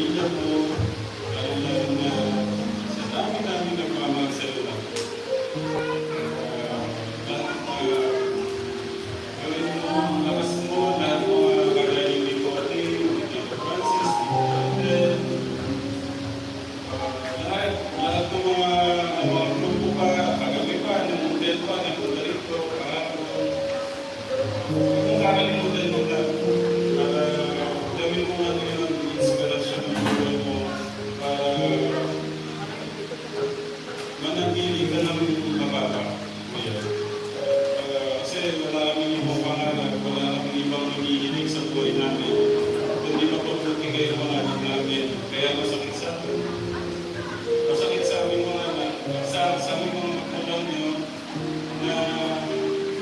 pamilya mo, lalo na sa dami-dami nagmamahal sa iyo. Gawin mo ang lakas mo, lahat mo kagaya ni Tito Ate, ni Tito Francis, Tito Rodel, lahat ng mga grupo pa, kagabi pa, ng hotel pa, ng Roderico, kahapon. Huwag mong kakalimutan mo na para gawin mo ano yung inspirasyon ng buhay mo para manatili ka ng mababa. Kasi wala kaming ibang pangarap, wala kaming ibang nangihinig sa buhay namin. Kundi mapabuti kayo mga anak namin. Kaya masakit sa amin. Masakit sa aming mga anak, sa aming mga magulang nyo na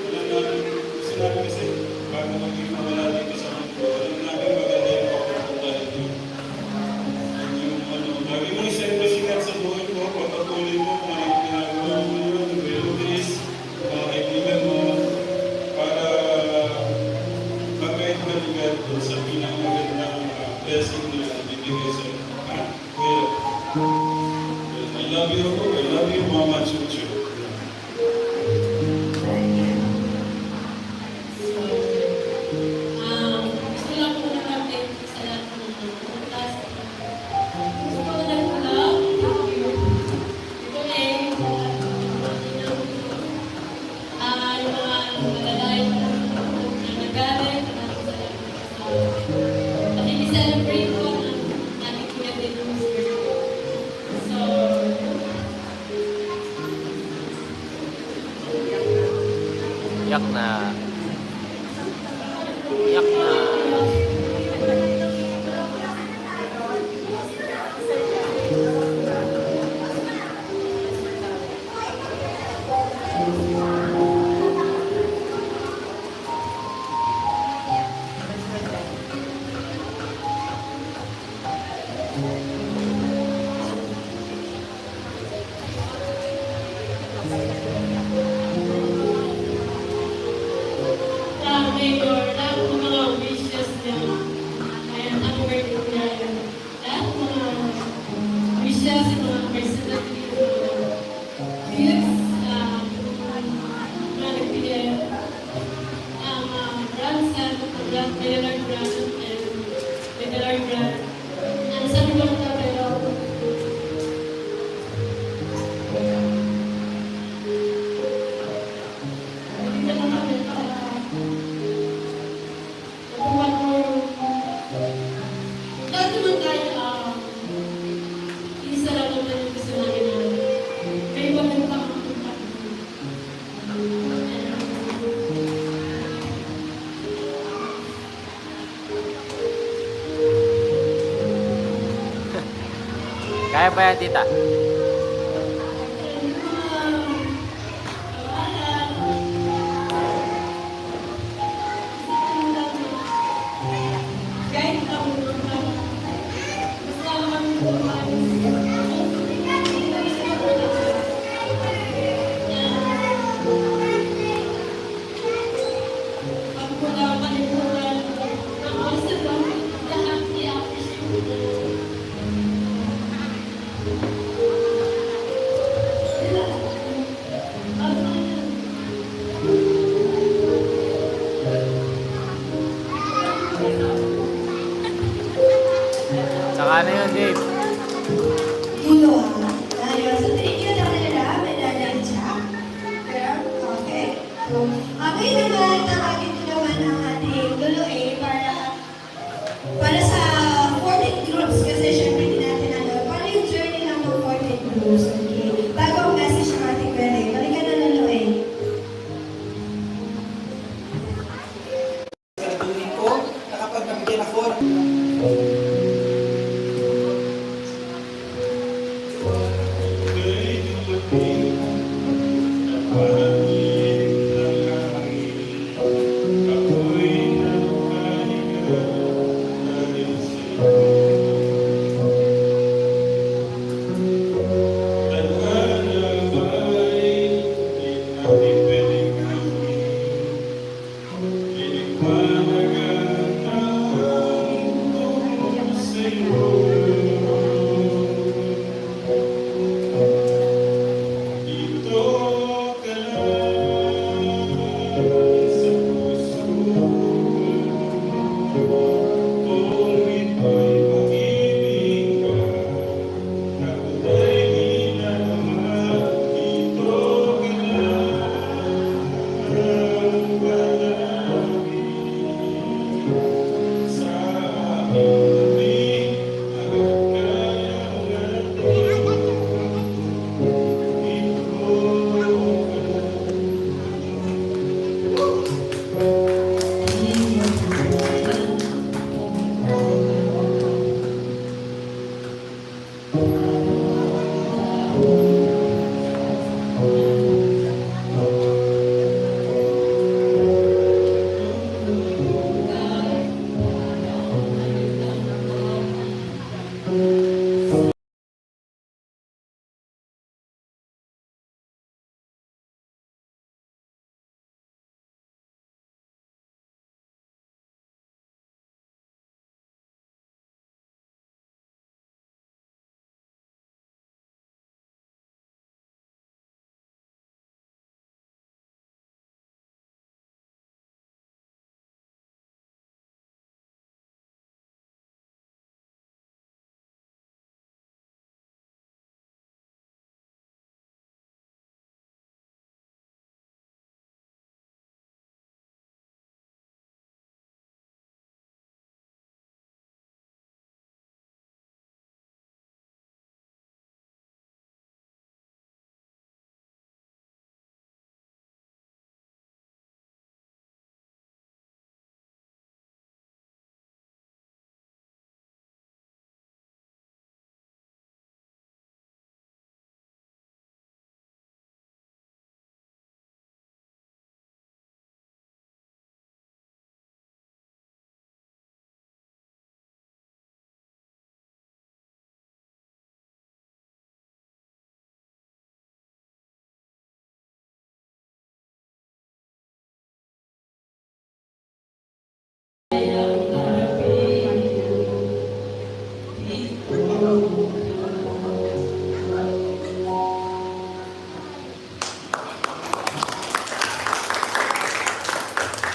wala namin sinabi kasi bago maging mawala dito sa mundo. Alam namin maganda yung papapunta dito. Lagi mo isang sikat sa buhay mo, papatuloy mo kung ano yung ginagawa mo yun, Luis, mga kaibigan mo, para mag-guide ka ni God doon sa pinakamagandang blessing na ibibigay sa iyo. Kuya, I love you ako, I love you, Mama Chuchu. Gusto lang po na natin sa lahat ng mga class. Gusto ko na lang ito eh, yung mga malalay na nagalit, nakikiselebrate ko ng ating Kuya Dennis. So, Yak na. Yak na. Mayor, lahat ng mga wishes niya, ayan, ang birthday niya, lahat ng mga wishes, yung mga personality, gifts, mga nagbigay, ang grandson, ang Taylor Grant, and Taylor Grant, and sabi ko na pero, hindi ka naman dati man tayo, isa lang naman yung gusto namin na may iba yung pakapunta. Kaya pa yan, tita? Kahit ako basta naman pag wala kalimutan, ako sa lahat i-appreciate. Saka na yun, Dave. Dito tayo. So, thank you na kanila. Medalya siya. Pero, okay. So, okay naman ang ating tulungan ng ating luluin para